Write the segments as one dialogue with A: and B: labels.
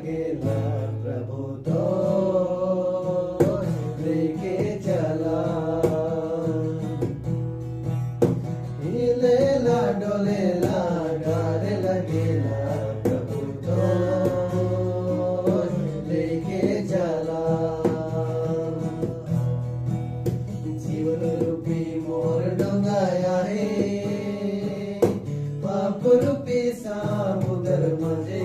A: लगेला प्रभु तो लेके चला हिलेला डोलेला डर लगेला प्रभु तो लेके चला जीवन रूपी मोर डोंगाया है पाप रूपी समुद्र मध्ये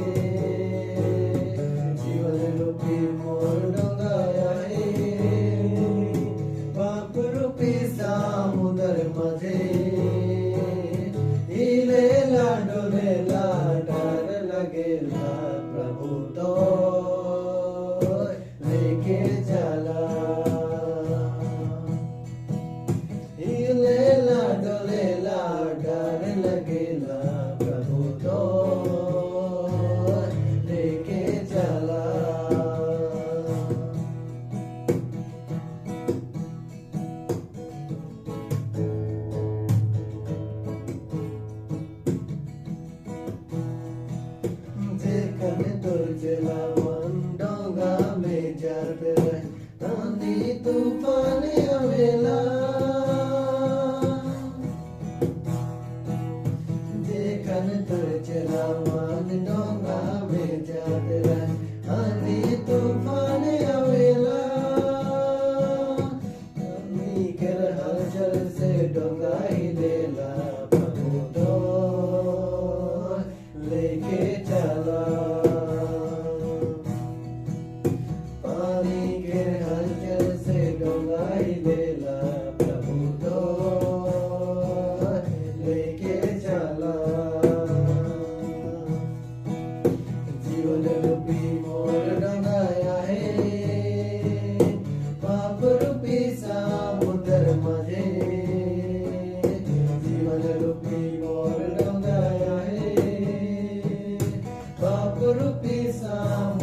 A: जीवन रूपी मोर डोंगाया है पाप रूपी समुद्र मध्ये हिलेला डोलेला डर लगेला प्रभु तो लेके चला हिलेला डोलेला डर लगेला प्रभु तो लेके चला जेकन तुझला मन डोंगा में जात रहे आंधी तूफान आवेला जेकन तुझला मन डोंगा में जात रहे आंधी तूफान आवेला आंधी कर हलचल से डोंगा हिलेला प्रभु तो लेके चला पानी के हलचल से डोंगा हिलेला प्रभु तो लेके चला जीवन रूपी मोर डोंगाया है पाप रूपी समुद्र मध्ये जीवन रूपी मोर डोंगाया है पाप रूपी समुद्र